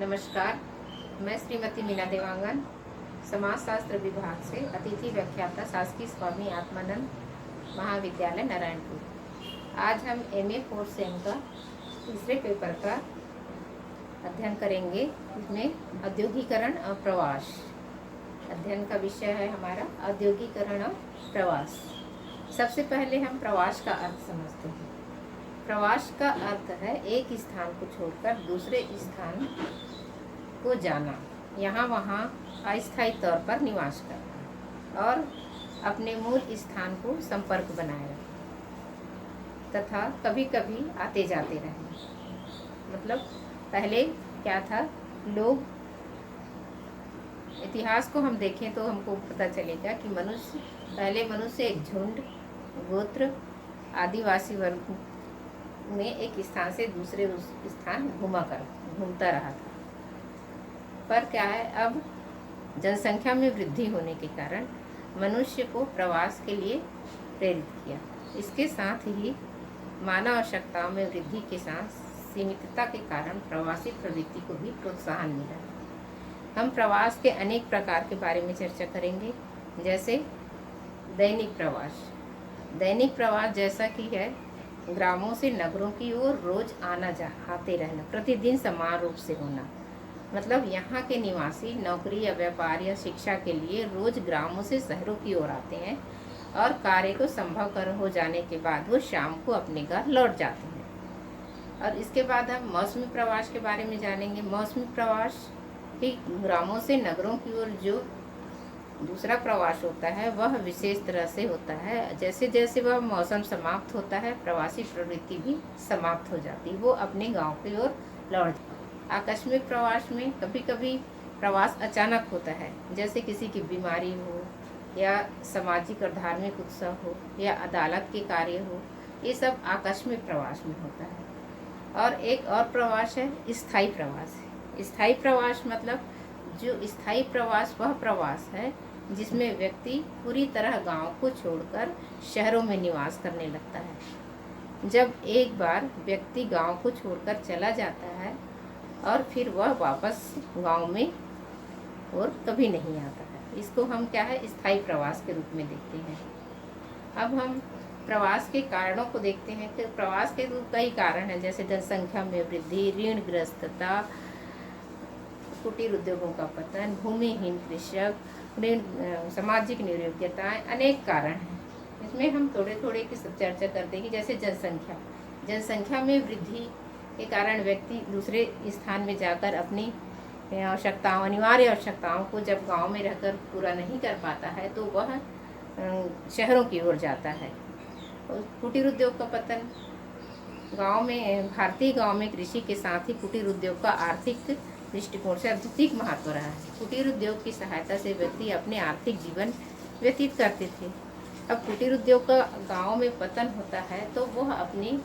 नमस्कार, मैं श्रीमती मीना देवांगन समाजशास्त्र विभाग से अतिथि व्याख्याता शासकीय स्वामी आत्मानंद महाविद्यालय नारायणपुर। आज हम MA 4 सेम का तीसरे पेपर का अध्ययन करेंगे। इसमें औद्योगिकरण और प्रवास अध्ययन का विषय है हमारा औद्योगिकरण और प्रवास। सबसे पहले हम प्रवास का अर्थ समझते हैं। प्रवास का अर्थ है एक स्थान को छोड़कर दूसरे स्थान को जाना, यहाँ वहाँ अस्थायी तौर पर निवास करना और अपने मूल स्थान को संपर्क बनाए रखना तथा कभी कभी आते जाते रहना। मतलब पहले क्या था, लोग इतिहास को हम देखें तो हमको पता चलेगा कि पहले मनुष्य एक झुंड, गोत्र, आदिवासी वर्ग में एक स्थान से दूसरे उस स्थान घूमता रहा था। पर क्या है, अब जनसंख्या में वृद्धि होने के कारण मनुष्य को प्रवास के लिए प्रेरित किया। इसके साथ ही मानव आवश्यकताओं में वृद्धि के साथ सीमितता के कारण प्रवासी प्रवृत्ति को भी प्रोत्साहन मिला। हम प्रवास के अनेक प्रकार के बारे में चर्चा करेंगे, जैसे दैनिक प्रवास। दैनिक प्रवास जैसा कि है, ग्रामों से नगरों की ओर रोज आते रहना, प्रतिदिन समान रूप से होना। मतलब यहाँ के निवासी नौकरी या व्यापार या शिक्षा के लिए रोज ग्रामों से शहरों की ओर आते हैं और कार्य को संभव कर हो जाने के बाद वो शाम को अपने घर लौट जाते हैं। और इसके बाद हम मौसमी प्रवास के बारे में जानेंगे। मौसमी प्रवास ही ग्रामों से नगरों की ओर जो दूसरा प्रवास होता है वह विशेष तरह से होता है। जैसे जैसे वह मौसम समाप्त होता है, प्रवासी प्रवृत्ति भी समाप्त हो जाती है, वो अपने गांव की ओर लौट। आकस्मिक प्रवास में कभी कभी प्रवास अचानक होता है, जैसे किसी की बीमारी हो या सामाजिक और धार्मिक उत्सव हो या अदालत के कार्य हो, ये सब आकस्मिक प्रवास में होता है। और एक और प्रवास है स्थायी प्रवास। स्थायी प्रवास मतलब जो स्थायी प्रवास वह प्रवास है जिसमें व्यक्ति पूरी तरह गांव को छोड़कर शहरों में निवास करने लगता है। जब एक बार व्यक्ति गांव को छोड़कर चला जाता है और फिर वह वापस गांव में और कभी नहीं आता है, इसको हम क्या है, स्थायी प्रवास के रूप में देखते हैं। अब हम प्रवास के कारणों को देखते हैं। तो प्रवास के कई कारण हैं, जैसे जनसंख्या में वृद्धि, ऋणग्रस्तता, कुटीर उद्योगों का पतन, भूमिहीन कृषक, सामाजिक नियोग्यताएं, अनेक कारण हैं। इसमें हम थोड़े थोड़े की सब चर्चा करते हैं। जैसे जनसंख्या में वृद्धि के कारण व्यक्ति दूसरे स्थान में जाकर अपनी आवश्यकताओं, अनिवार्य आवश्यकताओं को जब गांव में रहकर पूरा नहीं कर पाता है तो वह शहरों की ओर जाता है। कुटीर उद्योग का पतन, भारतीय गांव में कृषि के साथ ही कुटीर उद्योग का आर्थिक दृष्टिकोण से अधिक महत्व रहा है। कुटीर उद्योग की सहायता से व्यक्ति अपने आर्थिक जीवन व्यतीत करते थे। अब कुटीर उद्योग का गांव में पतन होता है तो वह अपनी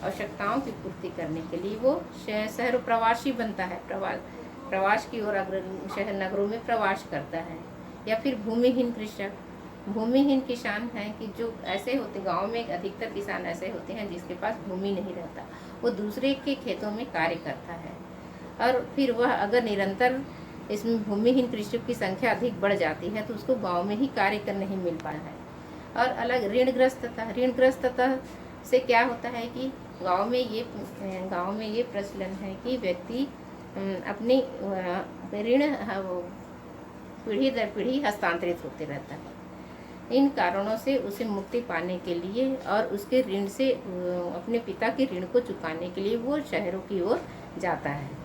आवश्यकताओं की पूर्ति करने के लिए वो शहर प्रवासी बनता है, प्रवास की ओर शहर नगरों में प्रवास करता है। या फिर भूमिहीन कृषक, भूमिहीन किसान हैं कि जो ऐसे होते, गांव में अधिकतर किसान ऐसे होते हैं जिसके पास भूमि नहीं रहता, वो दूसरे के खेतों में कार्य करता है और फिर वह अगर निरंतर इसमें भूमिहीन कृषक की संख्या अधिक बढ़ जाती है तो उसको गांव में ही कार्य कर नहीं मिल पाया है। और अलग ऋणग्रस्तता से क्या होता है कि गांव में ये प्रचलन है कि व्यक्ति अपनी ऋण पीढ़ी दर पीढ़ी हस्तांतरित होते रहता है। इन कारणों से उसे मुक्ति पाने के लिए और उसके ऋण से अपने पिता के ऋण को चुकाने के लिए वो शहरों की ओर जाता है।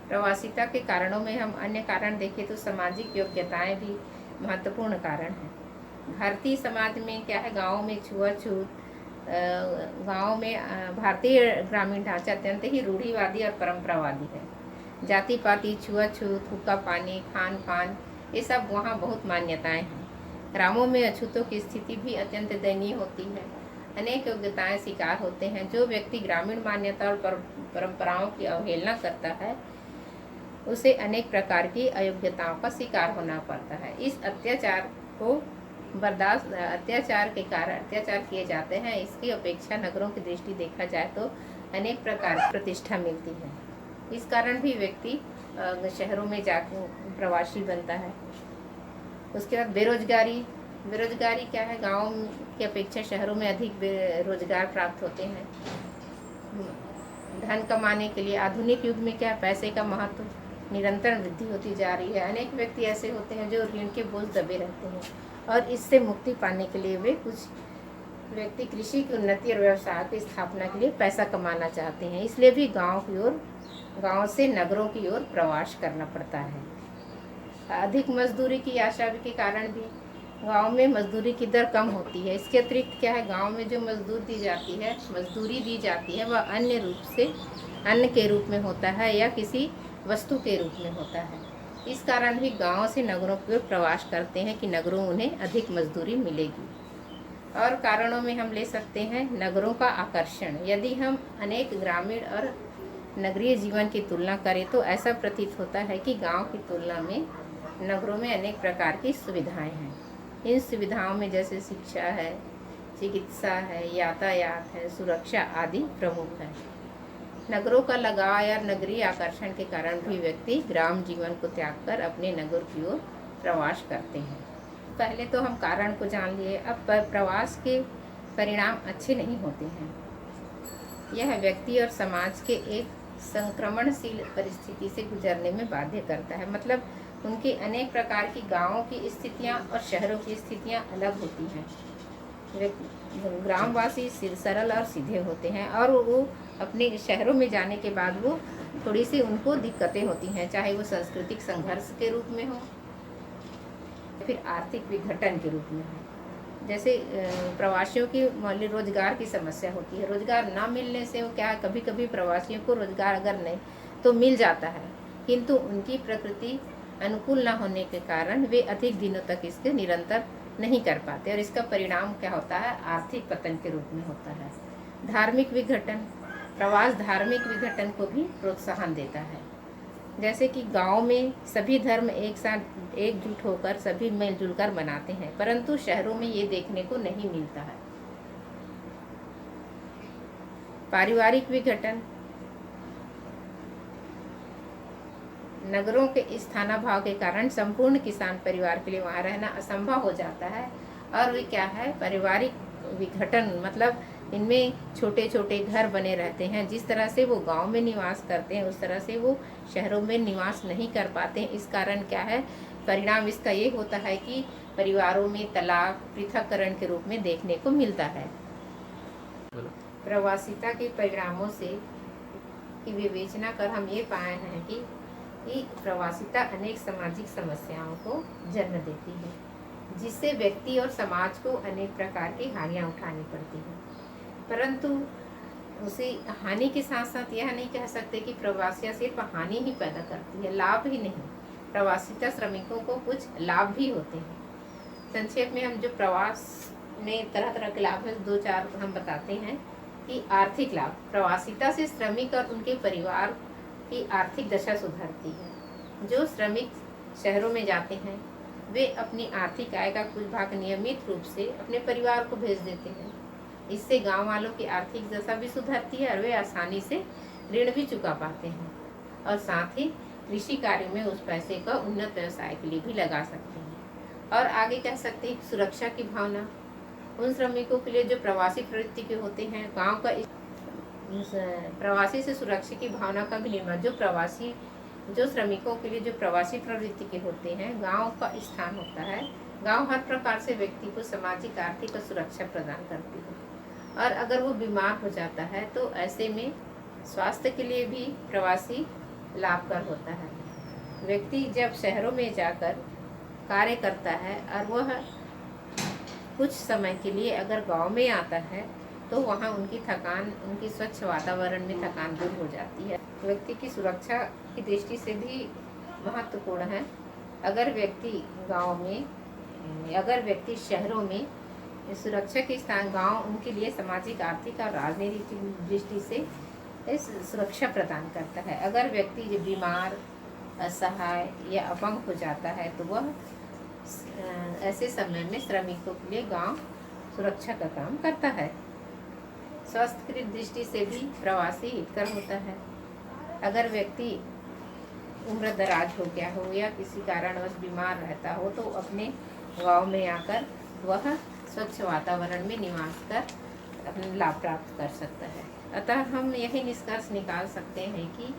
प्रवासिता के कारणों में हम अन्य कारण देखें तो सामाजिक योग्यताएं भी महत्वपूर्ण कारण हैं। भारतीय समाज में क्या है, गाँव में छुआछूत, गाँव में भारतीय ग्रामीण ढांचा अत्यंत ही रूढ़िवादी और परंपरावादी है। जाति पाति, छुआछूत, हुक्का पानी, खान पान, ये सब वहाँ बहुत मान्यताएं हैं। ग्रामों में अछूतों की स्थिति भी अत्यंत दयनीय होती है। अनेक योग्यताएं शिकार होते हैं। जो व्यक्ति ग्रामीण मान्यता और परंपराओं की अवहेलना करता है उसे अनेक प्रकार की अयोग्यताओं का शिकार होना पड़ता है। इस अत्याचार के कारण अत्याचार किए जाते हैं। इसकी अपेक्षा नगरों की दृष्टि देखा जाए तो अनेक प्रकार की प्रतिष्ठा मिलती है। इस कारण भी व्यक्ति शहरों में जा प्रवासी बनता है। उसके बाद बेरोजगारी। बेरोजगारी क्या है, गाँव की अपेक्षा शहरों में अधिक रोजगार प्राप्त होते हैं। धन कमाने के लिए आधुनिक युग में क्या, पैसे का महत्व निरंतर वृद्धि होती जा रही है। अनेक व्यक्ति ऐसे होते हैं जो ऋण के बोझ दबे रहते हैं और इससे मुक्ति पाने के लिए वे कुछ व्यक्ति कृषि की उन्नति और व्यवसाय की स्थापना के लिए पैसा कमाना चाहते हैं। इसलिए भी गांव से नगरों की ओर प्रवास करना पड़ता है। अधिक मजदूरी की आशा के कारण भी गांव में मजदूरी की दर कम होती है। इसके अतिरिक्त क्या है, गांव में जो मजदूरी दी जाती है वह अन्न के रूप में होता है या किसी वस्तु के रूप में होता है। इस कारण भी गांव से नगरों की ओर प्रवास करते हैं कि नगरों उन्हें अधिक मजदूरी मिलेगी। और कारणों में हम ले सकते हैं नगरों का आकर्षण। यदि हम अनेक ग्रामीण और नगरीय जीवन की तुलना करें तो ऐसा प्रतीत होता है कि गांव की तुलना में नगरों में अनेक प्रकार की सुविधाएं हैं। इन सुविधाओं में जैसे शिक्षा है, चिकित्सा है, यातायात है, सुरक्षा आदि प्रमुख है। नगरों का लगाव या नगरीय आकर्षण के कारण भी व्यक्ति ग्राम जीवन को त्याग कर अपने नगर की ओर प्रवास करते हैं। पहले तो हम कारण को जान लिए, अब प्रवास के परिणाम अच्छे नहीं होते हैं। यह व्यक्ति और समाज के एक संक्रमणशील परिस्थिति से गुजरने में बाध्य करता है। मतलब उनकी अनेक प्रकार की गांवों की स्थितियां और शहरों की स्थितियां अलग होती हैं। ग्रामवासी सरल और सीधे होते हैं और वो अपने शहरों में जाने के बाद वो थोड़ी सी उनको दिक्कतें होती हैं, चाहे वो सांस्कृतिक संघर्ष के रूप में हो फिर आर्थिक विघटन के रूप में हो। जैसे प्रवासियों की रोजगार की समस्या होती है। रोजगार ना मिलने से वो क्या है, कभी कभी प्रवासियों को रोजगार अगर नहीं तो मिल जाता है, किंतु उनकी प्रकृति अनुकूल ना होने के कारण वे अधिक दिनों तक इसके निरंतर नहीं कर पाते और इसका परिणाम क्या होता है, आर्थिक पतन के रूप में होता है। धार्मिक विघटन। प्रवास धार्मिक विघटन को भी प्रोत्साहन देता है। जैसे कि गांव में सभी धर्म एक साथ एकजुट होकर सभी मिलजुल कर मनाते हैं, परंतु शहरों में ये देखने को नहीं मिलता है। पारिवारिक विघटन। नगरों के स्थानाभाव के कारण संपूर्ण किसान परिवार के लिए वहाँ रहना असंभव हो जाता है और वे क्या है, पारिवारिक विघटन मतलब इनमें छोटे छोटे घर बने रहते हैं। जिस तरह से वो गांव में निवास करते हैं उस तरह से वो शहरों में निवास नहीं कर पाते हैं। इस कारण क्या है, परिणाम इसका ये होता है कि परिवारों में तलाक, पृथककरण के रूप में देखने को मिलता है। प्रवासिता के परिणामों से की विवेचना कर हम ये पाए हैं कि प्रवासिता अनेक सामाजिक समस्याओं को जन्म देती है, जिससे व्यक्ति और समाज को अनेक प्रकार की हानियां उठानी पड़ती हैं। परंतु उसी हानि के साथ साथ यह नहीं कह सकते कि प्रवासियां सिर्फ हानि ही पैदा करती है, लाभ ही नहीं। प्रवासिता श्रमिकों को कुछ लाभ भी होते हैं। संक्षेप में हम जो प्रवास में तरह तरह के लाभ है, 2-4 हम बताते हैं कि आर्थिक लाभ। प्रवासिता से श्रमिक और उनके परिवार की आर्थिक दशा सुधरती है। जो श्रमिक शहरों में जाते हैं वे अपनी आर्थिक आय का कुछ भाग नियमित रूप से अपने परिवार को भेज देते हैं। इससे गांव वालों की आर्थिक दशा भी सुधरती है और वे आसानी से ऋण भी चुका पाते हैं और साथ ही कृषि कार्य में उस पैसे का उन्नत व्यवसाय के लिए भी लगा सकते हैं। और आगे कह सकते हैं सुरक्षा की भावना। उन श्रमिकों के लिए जो प्रवासी प्रवृत्ति के होते हैं, गाँव का प्रवासी से सुरक्षा की भावना का भी निर्माण। जो श्रमिकों के लिए जो प्रवासी प्रवृत्ति के होते हैं, गांव का स्थान होता है। गांव हर प्रकार से व्यक्ति को सामाजिक, आर्थिक और सुरक्षा प्रदान करती है। और अगर वो बीमार हो जाता है तो ऐसे में स्वास्थ्य के लिए भी प्रवासी लाभकर होता है। व्यक्ति जब शहरों में जाकर कार्य करता है और वह कुछ समय के लिए अगर गांव में आता है तो वहाँ उनकी थकान, उनकी स्वच्छ वातावरण में थकान दूर हो जाती है। व्यक्ति की सुरक्षा की दृष्टि से भी महत्वपूर्ण है। अगर व्यक्ति शहरों में सुरक्षा के स्थान, गांव उनके लिए सामाजिक, आर्थिक और राजनीतिक दृष्टि से सुरक्षा प्रदान करता है। अगर व्यक्ति बीमार, असहाय या अपंग हो जाता है तो वह ऐसे समय में श्रमिकों के लिए गांव सुरक्षा का काम करता है। स्वास्थ्य की दृष्टि से भी प्रवासी हितकर होता है। अगर व्यक्ति उम्र दराज हो गया हो या किसी कारणवश बीमार रहता हो तो अपने गांव में आकर वह स्वच्छ वातावरण में निवास कर अपने लाभ प्राप्त कर सकता है। अतः हम यही निष्कर्ष निकाल सकते हैं कि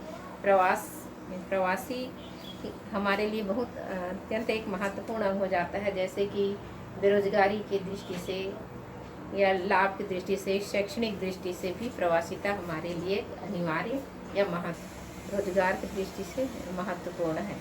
प्रवासी हमारे लिए बहुत अत्यंत एक महत्वपूर्ण अंग हो जाता है, जैसे कि बेरोजगारी की दृष्टि से या लाभ की दृष्टि से, शैक्षणिक दृष्टि से भी प्रवासिता हमारे लिए अनिवार्य या रोजगार की दृष्टि से महत्वपूर्ण है।